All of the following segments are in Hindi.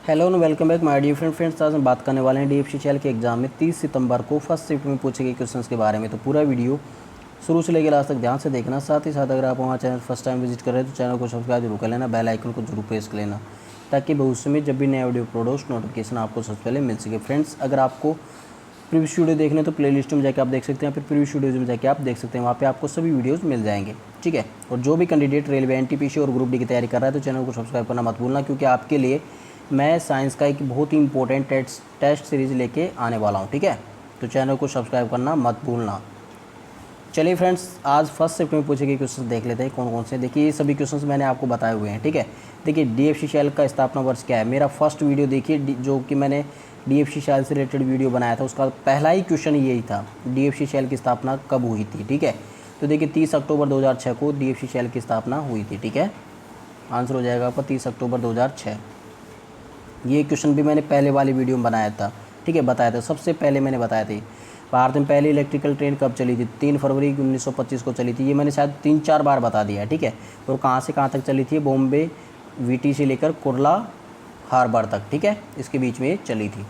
Hello and welcome back my dear friends. आज हम बात करने वाले हैं DFCCL के एग्जाम में 30 सितंबर को फर्स्ट शिफ्ट में पूछे गए क्वेश्चंस के बारे में। तो पूरा वीडियो शुरू से लेकर लास्ट तक ध्यान से देखना। साथ ही साथ अगर आप हमारा चैनल फर्स्ट टाइम विजिट कर रहे हैं तो चैनल को सब्सक्राइब जरूर कर लेना, बेल आइकन को जरूर प्रेस कर लेना ताकि भविष्य में जब भी नया वीडियो अपलोड हो नोटिफिकेशन आपको सबसे पहले मिल सके। फ्रेंड्स, अगर आपको प्रीवियस वीडियो देखने तो प्लेलिस्ट में जाकर आप देख सकते हैं, फिर प्रीवियस वीडियोज़ में जाकर आप देख सकते हैं, वहाँ पे आपको सभी वीडियोज़ मिल जाएंगे। ठीक है। और जो भी कैंडिडेट रेलवे, NTPC और ग्रुप डी की तैयारी कर रहा है तो चैनल को सब्सक्राइब करना मत भूलना, क्योंकि आपके लिए मैं साइंस का एक बहुत ही इंपॉर्टेंट टेस्ट सीरीज़ लेके आने वाला हूँ। ठीक है, तो चैनल को सब्सक्राइब करना मत भूलना। चलिए फ्रेंड्स, आज फर्स्ट शिफ्ट में पूछे गए क्वेश्चन देख लेते हैं कौन कौन से। देखिए, ये सभी क्वेश्चंस मैंने आपको बताए हुए हैं। ठीक है। देखिए, DFCCL का स्थापना वर्ष क्या है। मेरा फर्स्ट वीडियो देखिए जो कि मैंने DFCCL से रिलेटेड वीडियो बनाया था, उसका पहला ही क्वेश्चन यही था, DFCCL की स्थापना कब हुई थी। ठीक है। तो देखिए 30 अक्टूबर 2006 को DFCCL की स्थापना हुई थी। ठीक है, आंसर हो जाएगा आपका 30 अक्टूबर 2006। ये क्वेश्चन भी मैंने पहले वाली वीडियो में बनाया था। ठीक है, बताया था, सबसे पहले मैंने बताया था। भारत में पहली इलेक्ट्रिकल ट्रेन कब चली थी। 3 फरवरी 1925 को चली थी। ये मैंने शायद 3-4 बार बता दिया है। ठीक है। और कहाँ से कहाँ तक चली थी, बॉम्बे VT से लेकर कुर्ला हार्बर तक। ठीक है, इसके बीच में ये चली थी।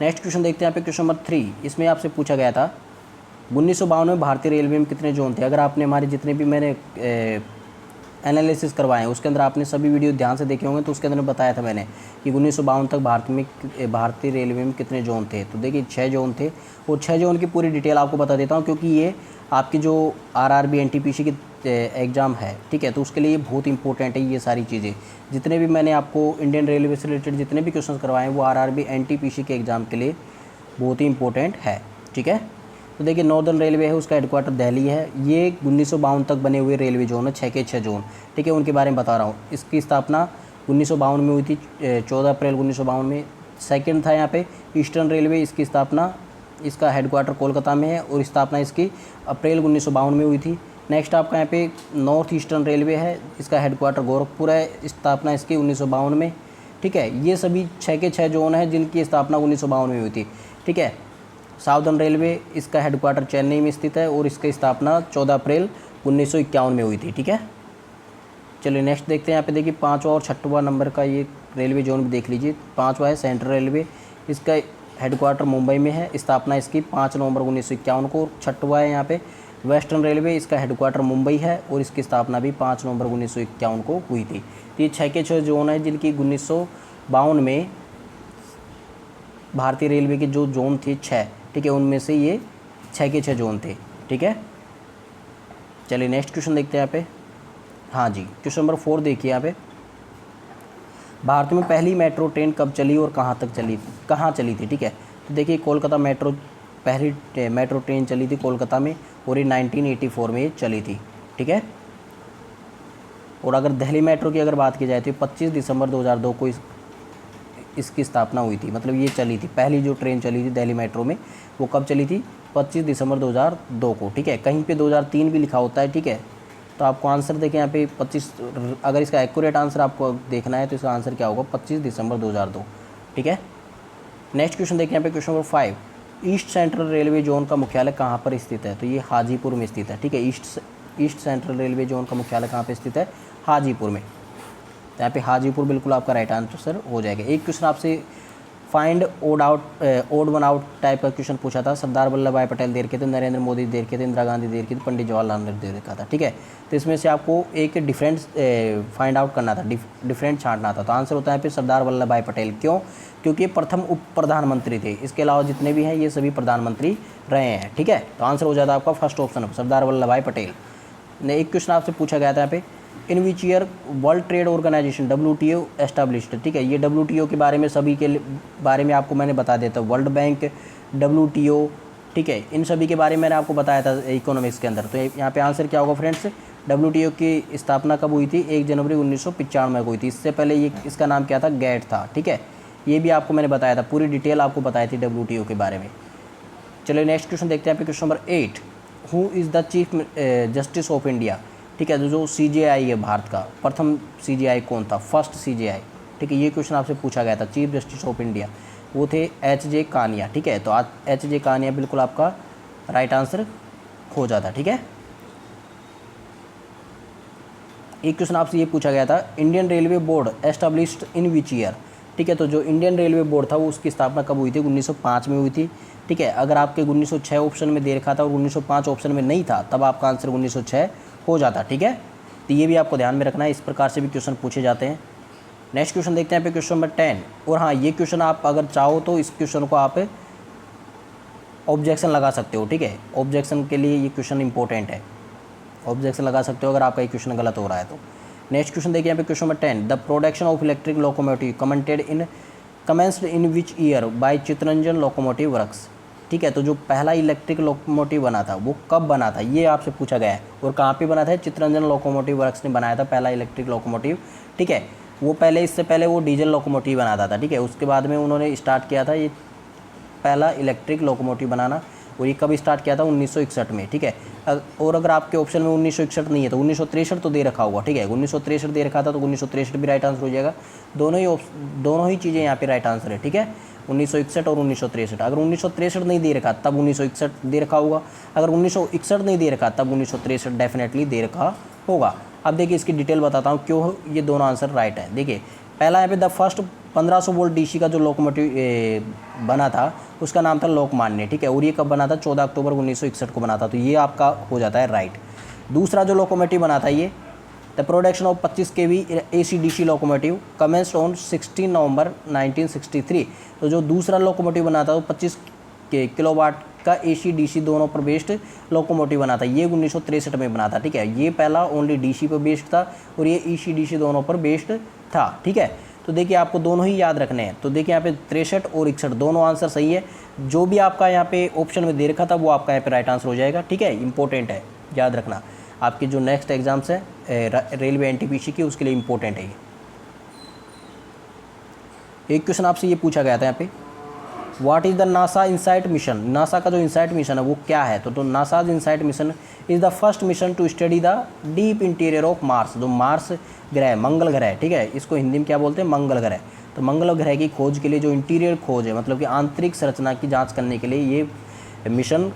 नेक्स्ट क्वेश्चन देखते हैं यहाँ पे, क्वेश्चन नंबर 3। इसमें आपसे पूछा गया था 1952 में भारतीय रेलवे में कितने जोन थे। अगर आपने हमारे जितने भी मैंने एनालिसिस करवाए हैं उसके अंदर आपने सभी वीडियो ध्यान से देखे होंगे, तो उसके अंदर बताया था मैंने कि 1952 तक भारतीय रेलवे में कितने जोन थे। तो देखिए 6 जोन थे, और 6 जोन की पूरी डिटेल आपको बता देता हूँ, क्योंकि ये आपकी जो RRB NTPC की एग्ज़ाम है। ठीक है, तो उसके लिए बहुत इंपॉर्टेंट है ये सारी चीज़ें। जितने भी मैंने आपको इंडियन रेलवे से रिलेटेड जितने भी क्वेश्चन करवाए हैं वो RRB NTPC के एग्ज़ाम के लिए बहुत ही इंपॉर्टेंट है। ठीक है। तो देखिए, नॉर्दर्न रेलवे है, उसका हेडक्वार्टर दिल्ली है। ये 1952 तक बने हुए रेलवे जोन है, 6 के 6 जोन। ठीक है, उनके बारे में बता रहा हूँ। इसकी स्थापना 1952 में हुई थी, 14 अप्रैल 1952 में। सेकंड था यहाँ पे ईस्टर्न रेलवे, इसकी स्थापना, इसका हेडक्वार्टर कोलकाता में है और स्थापना इसकी अप्रैल 1952 में हुई थी। नेक्स्ट आपका यहाँ पे नॉर्थ ईस्टर्न रेलवे है, इसका हेडक्वार्टर गोरखपुर है, स्थापना इसकी 1952 में। ठीक है, ये सभी 6 के 6 जोन है जिनकी स्थापना 1952 में हुई थी। ठीक है। साउदर्न रेलवे, इसका हेडक्वार्टर चेन्नई में स्थित है और इसकी स्थापना 14 अप्रैल 1951 में हुई थी। ठीक है। चलिए नेक्स्ट देखते हैं। यहाँ पे देखिए 5वां और 6वां नंबर का ये रेलवे जोन भी देख लीजिए। 5वां है सेंट्रल रेलवे, इसका हेडक्वार्टर मुंबई में है, स्थापना इसकी 5 नवंबर 1951 को। 6वां है यहाँ पे वेस्टर्न रेलवे, इसका हेडक्वार्टर मुंबई है और इसकी स्थापना भी 5 नवंबर 1951 को हुई थी। तो ये 6 के 6 जोन है जिनकी 1952 में भारतीय रेलवे के जो जोन थे 6, ठीक है, उनमें से ये 6 के 6 जोन थे। ठीक है। चलिए नेक्स्ट क्वेश्चन देखते हैं यहाँ पे। हाँ जी, क्वेश्चन नंबर 4 देखिए यहाँ पे, भारत में पहली मेट्रो ट्रेन कब चली और कहाँ चली थी। ठीक है, तो देखिए कोलकाता मेट्रो, पहली मेट्रो ट्रेन चली थी कोलकाता में और ये 1984 में चली थी। ठीक है। और अगर दिल्ली मेट्रो की अगर बात की जाए तो 25 दिसंबर 2002 को इसकी स्थापना हुई थी। मतलब ये चली थी, पहली जो ट्रेन चली थी दिल्ली मेट्रो में वो कब चली थी, 25 दिसंबर 2002 को। ठीक है, कहीं पे 2003 भी लिखा होता है। ठीक है, तो आपको आंसर देखें यहाँ पे 25, अगर इसका एक्यूरेट आंसर आपको देखना है तो इसका आंसर क्या होगा, 25 दिसंबर 2002। ठीक है। नेक्स्ट क्वेश्चन देखें यहाँ पे, question number 5। East central railway zone का मुख्यालय कहाँ पर स्थित है। तो ये हाजीपुर में स्थित है। ठीक है, ईस्ट सेंट्रल रेलवे जोन का मुख्यालय कहाँ पर स्थित है, हाजीपुर में। तो यहाँ पे हाजीपुर बिल्कुल आपका राइट आंसर हो जाएगा। एक क्वेश्चन आपसे find odd one out type का क्वेश्चन पूछा था। सरदार वल्लभ भाई पटेल देर के थे, नरेंद्र मोदी देर के थे, इंदिरा गांधी देर के थे, पंडित जवाहरलाल नेहरू देर का था। ठीक है, तो इसमें से आपको एक डिफरेंस फाइंड आउट करना था, डिफरेंट छांटना था। तो आंसर होता है यहाँ पे सरदार वल्लभ भाई पटेल। क्यों, क्योंकि ये प्रथम उप प्रधानमंत्री थे। इसके अलावा जितने भी हैं ये सभी प्रधानमंत्री रहे हैं। ठीक है, तो आंसर हो जाता है आपका फर्स्ट ऑप्शन, सरदार वल्लभ भाई पटेल। एक क्वेश्चन आपसे पूछा गया था यहाँ पे, in which year world trade organization WTO established. ठीक है, ये WTO के बारे में सभी के बारे में आपको मैंने बता देता हूँ। वर्ल्ड बैंक, WTO, ठीक है, इन सभी के बारे में मैंने आपको बताया था इकोनॉमिक्स के अंदर। तो यहाँ पे आंसर क्या होगा फ्रेंड्स, WTO की स्थापना कब हुई थी, 1 जनवरी 1995 में हुई थी। इससे पहले ये इसका नाम क्या था, GATT था। ठीक है, ये भी आपको मैंने बताया था, पूरी डिटेल आपको बताई थी WTO के बारे में। चलिए नेक्स्ट क्वेश्चन देखते हैं यहाँ पे, question number 8। Who is the chief justice of India. ठीक है, जो CJI है भारत का, प्रथम CJI कौन था, फर्स्ट CJI। ठीक है, ये क्वेश्चन आपसे पूछा गया था, चीफ जस्टिस ऑफ इंडिया वो थे HJ कानिया। ठीक है, तो आज HJ कानिया बिल्कुल आपका राइट आंसर हो जाता। ठीक है। एक क्वेश्चन आपसे ये पूछा गया था, Indian railway board established in which year. ठीक है। तो जो इंडियन रेलवे बोर्ड था वो उसकी स्थापना कब हुई थी? 1905 में हुई थी, ठीक है। अगर आपके 1906 ऑप्शन में दे रखा था और 1905 ऑप्शन में नहीं था तब आपका आंसर 1906 हो जाता, ठीक है। तो ये भी आपको ध्यान में रखना है, इस प्रकार से भी क्वेश्चन पूछे जाते हैं। नेक्स्ट क्वेश्चन देखते हैं पे क्वेश्चन नंबर 10। और हाँ, ये क्वेश्चन आप अगर चाहो तो इस क्वेश्चन को आप ऑब्जेक्शन लगा सकते हो, ठीक है। ऑब्जेक्शन के लिए ये क्वेश्चन इंपॉर्टेंट है, ऑब्जेक्शन लगा सकते हो अगर आपका ये क्वेश्चन गलत हो रहा है तो। नेक्स्ट क्वेश्चन देखिए यहाँ पे question number 10। The production of electric locomotive commenced in which year by Chittaranjan Locomotive Works, ठीक है। तो जो पहला इलेक्ट्रिक लोकोमोटिव बना था वो कब बना था, ये आपसे पूछा गया है। और कहाँ पे बना था? चित्तरंजन लोकोमोटिव वर्क्स ने बनाया था पहला इलेक्ट्रिक लोकोमोटिव, ठीक है। वो पहले, इससे पहले वो डीजल लोकोमोटिव बनाता था, ठीक है। उसके बाद में उन्होंने स्टार्ट किया था ये पहला इलेक्ट्रिक लोकोमोटिव बनाना, और ये कब स्टार्ट किया था? 1961 में, ठीक है। और अगर आपके ऑप्शन में 1961 नहीं है तो 1963 तो दे रखा होगा, ठीक है। 1963 दे रखा था तो 1963 भी राइट आंसर हो जाएगा। दोनों ही चीज़ें यहाँ पे राइट आंसर है, ठीक है। 1961 और 1963। अगर 1963 नहीं दे रखा तब 1961 दे रखा होगा, अगर 1961 नहीं दे रखा तब 1963 डेफिनेटली दे रखा होगा। अब देखिए इसकी डिटेल बताता हूँ क्यों ये दोनों आंसर राइट है। देखिए पहला यहाँ पे द फर्स्ट 1500 वोल्ट डीसी का जो लोकोमोटिव बना था उसका नाम था लोकमान्य, ठीक है। और ये कब बना था? 14 अक्टूबर 1961 को बना था, तो ये आपका हो जाता है राइट। दूसरा जो लोकोमोटिव बना था ये the production of 25 kV AC/DC locomotive commenced on 16 नवंबर 1963। तो जो दूसरा लोकोमोटिव बना था वो 25 किलोवाट का AC/DC दोनों पर बेस्ड लोकोमोटिव बना था, ये 1963 में बना था, ठीक है। ये पहला ओनली DC पर बेस्ड था और ये AC/DC दोनों पर बेस्ड था, ठीक है। तो देखिए आपको दोनों ही याद रखने हैं। तो देखिए यहाँ पे 63 और 61 दोनों आंसर सही है। जो भी आपका यहाँ पे ऑप्शन में दे रखा था वो आपका यहाँ पे राइट आंसर हो जाएगा, ठीक है। इंपॉर्टेंट है, याद रखना। आपकी जो नेक्स्ट एग्जाम्स है रेलवे NTPC की, उसके लिए इंपॉर्टेंट है ये। एक क्वेश्चन आपसे ये पूछा गया था यहाँ पे, what is the NASA InSight mission? NASA का जो इनसाइट मिशन है वो क्या है? तो NASA InSight mission is the first mission to study the deep interior of Mars. जो मार्स ग्रह, मंगल ग्रह, ठीक है, इसको हिंदी में क्या बोलते हैं? मंगल ग्रह। तो मंगल ग्रह की खोज के लिए जो इंटीरियर खोज है, मतलब कि आंतरिक संरचना की जाँच करने के लिए ये मिशन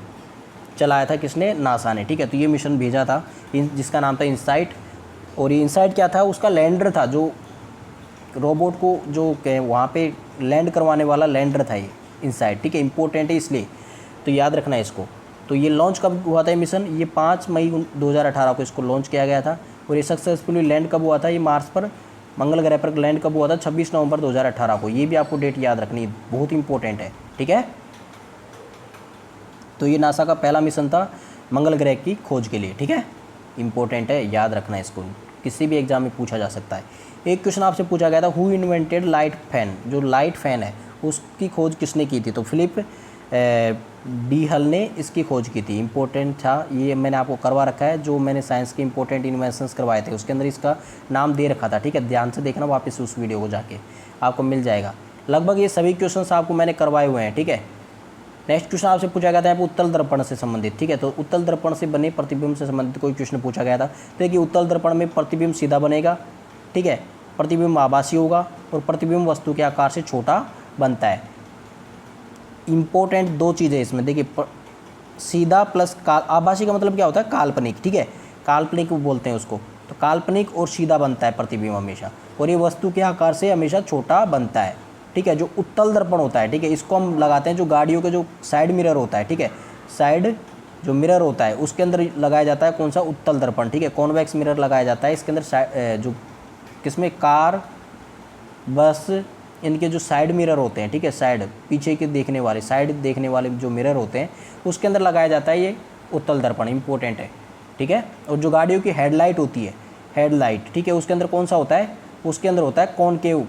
चलाया था किसने? नासा ने, ठीक है। तो ये मिशन भेजा था जिसका नाम था इनसाइट। और ये इनसाइट क्या था? उसका लैंडर था, जो रोबोट को जो वहाँ पे लैंड करवाने वाला लैंडर था ये इनसाइट, ठीक है। इंपॉर्टेंट है इसलिए, तो याद रखना है इसको। तो ये लॉन्च कब हुआ था ये मिशन? ये 5 मई 2018 को इसको लॉन्च किया गया था। और ये सक्सेसफुली लैंड कब हुआ था? ये मार्स पर, मंगल ग्रह पर लैंड कब हुआ था? 26 नवंबर 2018 को। ये भी आपको डेट याद रखनी है, बहुत इंपॉर्टेंट है, ठीक है। तो ये नासा का पहला मिशन था मंगल ग्रह की खोज के लिए, ठीक है। इंपॉर्टेंट है, याद रखना है इसको, किसी भी एग्जाम में पूछा जा सकता है। एक क्वेश्चन आपसे पूछा गया था, हु इन्वेंटेड लाइट फैन? जो लाइट फैन है उसकी खोज किसने की थी? तो फिलिप डी हल ने इसकी खोज की थी। इंपॉर्टेंट था ये, मैंने आपको करवा रखा है, जो मैंने साइंस के इंपॉर्टेंट इन्वेंशंस करवाए थे उसके अंदर इसका नाम दे रखा था, ठीक है। ध्यान से देखना वापस उस वीडियो को जाके, आपको मिल जाएगा। लगभग ये सभी क्वेश्चंस आपको मैंने करवाए हुए हैं, ठीक है। नेक्स्ट क्वेश्चन आपसे पूछा गया था उत्तल दर्पण से संबंधित, ठीक है। तो उत्तल दर्पण से बने प्रतिबिंब से संबंधित कोई क्वेश्चन पूछा गया था। तो देखिए उत्तल दर्पण में प्रतिबिंब सीधा बनेगा, ठीक है। प्रतिबिंब आभासी होगा और प्रतिबिंब वस्तु के आकार से छोटा बनता है। इंपॉर्टेंट दो चीज़ें इसमें, देखिए सीधा प्लस आभासी का मतलब क्या होता है? काल्पनिक, ठीक है। काल्पनिक बोलते हैं उसको। तो काल्पनिक और सीधा बनता है प्रतिबिंब हमेशा, और ये वस्तु के आकार से हमेशा छोटा बनता है, ठीक है। जो उत्तल दर्पण होता है, ठीक है, इसको हम लगाते हैं जो गाड़ियों के जो साइड मिरर होता है, ठीक है। साइड जो मिरर होता है उसके अंदर लगाया जाता है कौन सा? उत्तल दर्पण, ठीक है। कॉन्वेक्स मिरर लगाया जाता है इसके अंदर, जो किसमें? कार, बस, इनके जो साइड मिरर होते हैं, ठीक है, साइड पीछे के देखने वाले, साइड देखने वाले जो मिरर होते हैं उसके अंदर लगाया जाता है ये उत्तल दर्पण। इंपॉर्टेंट है, ठीक है। और जो गाड़ियों की हेडलाइट होती है, हेडलाइट, ठीक है, उसके अंदर कौन सा होता है? उसके अंदर होता है कॉनकेव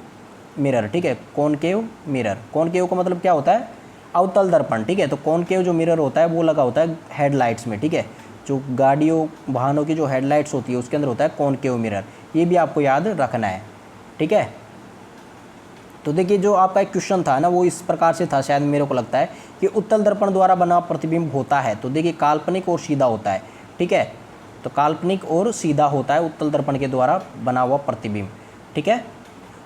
मिरर, ठीक है। कॉनकेव मिरर, कॉनकेव का मतलब क्या होता है? अवतल दर्पण, ठीक है। तो कॉनकेव जो मिरर होता है वो लगा होता है हेडलाइट्स में, ठीक है। जो गाड़ियों वाहनों की जो हेडलाइट्स होती है उसके अंदर होता है कॉनकेव मिरर। ये भी आपको याद रखना है, ठीक है। तो देखिए जो आपका एक क्वेश्चन था ना वो इस प्रकार से था, शायद मेरे को लगता है कि उत्तल दर्पण द्वारा बना प्रतिबिंब होता है। तो देखिए काल्पनिक और सीधा होता है, ठीक है। तो काल्पनिक और सीधा होता है उत्तल दर्पण के द्वारा बना हुआ प्रतिबिंब, ठीक है।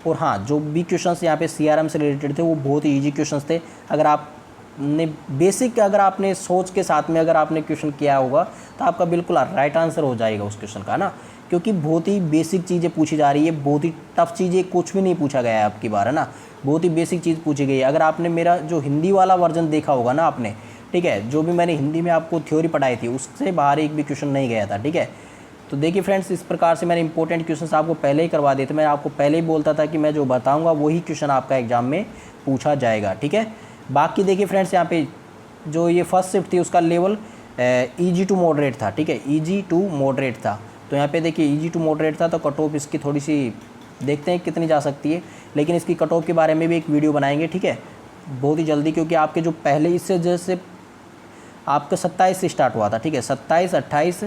और हाँ, जो भी क्वेश्चंस यहाँ पे CRM से रिलेटेड थे वो बहुत ही ईजी क्वेश्चंस थे। अगर आपने बेसिक, अगर आपने सोच के साथ में अगर आपने क्वेश्चन किया होगा तो आपका बिल्कुल राइट आंसर हो जाएगा उस क्वेश्चन का ना, क्योंकि बहुत ही बेसिक चीज़ें पूछी जा रही है, बहुत ही टफ चीज़ें कुछ भी नहीं पूछा गया है अब की बार, है ना। बहुत ही बेसिक चीज़ पूछी गई है। अगर आपने मेरा जो हिंदी वाला वर्जन देखा होगा ना आपने, ठीक है, जो भी मैंने हिंदी में आपको थ्योरी पढ़ाई थी उससे बाहर एक भी क्वेश्चन नहीं गया था, ठीक है। तो देखिए फ्रेंड्स, इस प्रकार से मैंने इंपॉर्टेंट क्वेश्चंस आपको पहले ही करवा दिए थे। मैं आपको पहले ही बोलता था कि मैं जो बताऊंगा वही क्वेश्चन आपका एग्जाम में पूछा जाएगा, ठीक है। बाकी देखिए फ्रेंड्स, यहाँ पे जो ये फर्स्ट शिफ्ट थी उसका लेवल ईजी टू मॉडरेट था, ठीक है, ईजी टू मॉडरेट था। तो यहाँ पे देखिए ईजी टू मॉडरेट था, तो कट ऑफ इसकी थोड़ी सी देखते हैं कितनी जा सकती है, लेकिन इसकी कट ऑफ के बारे में भी एक वीडियो बनाएंगे, ठीक है, बहुत ही जल्दी, क्योंकि आपके जो पहले इससे जैसे आपका 27 से स्टार्ट हुआ था, ठीक है, 27, 28,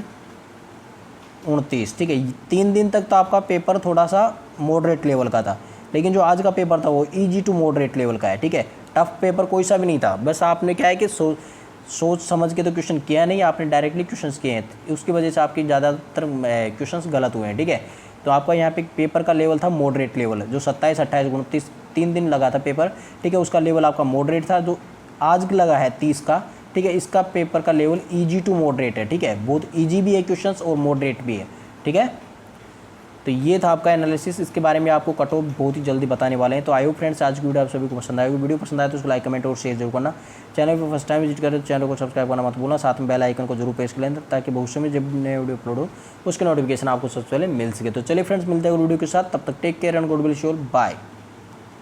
29, ठीक है, 3 दिन तक तो आपका पेपर थोड़ा सा मॉडरेट लेवल का था, लेकिन जो आज का पेपर था वो ईजी टू मॉडरेट लेवल का है, ठीक है। टफ पेपर कोई सा भी नहीं था, बस आपने क्या है कि सोच समझ के तो क्वेश्चन किया नहीं, आपने डायरेक्टली क्वेश्चंस किए हैं, उसकी वजह से आपके ज़्यादातर क्वेश्चंस गलत हुए हैं, ठीक है। तो आपका यहाँ पे पेपर का लेवल था मॉडरेट लेवल, जो 27, 28, 29 3 दिन लगा था पेपर, ठीक है, उसका लेवल आपका मॉडरेट था। जो आज लगा है 30 का, ठीक है, इसका पेपर का लेवल ईजी टू मॉडरेट है, ठीक है, बहुत ईजी भी है क्वेश्चंस और मॉडरेट भी है, ठीक है। तो ये था आपका एनालिसिस, इसके बारे में आपको कट ऑफ बहुत ही जल्दी बताने वाले हैं। तो आई होप फ्रेंड्स आज की वीडियो आप सभी को पसंद आएगी। वीडियो पसंद आए तो उसको लाइक, कमेंट और शेयर जरूर करना। चैनल पर फर्स्ट टाइम विजिट करें तो चैनल को सब्सक्राइब करना मत भूलना, साथ में बेल आइकन को जरूर प्रेस कर लें ताकि भविष्य में जब नए वीडियो अपलोड हो उसके नोटिफिकेशन आपको सबसे पहले मिल सके। तो चलिए फ्रेंड्स, मिलते हैं वीडियो के साथ, तब तक take care and God will you all, bye.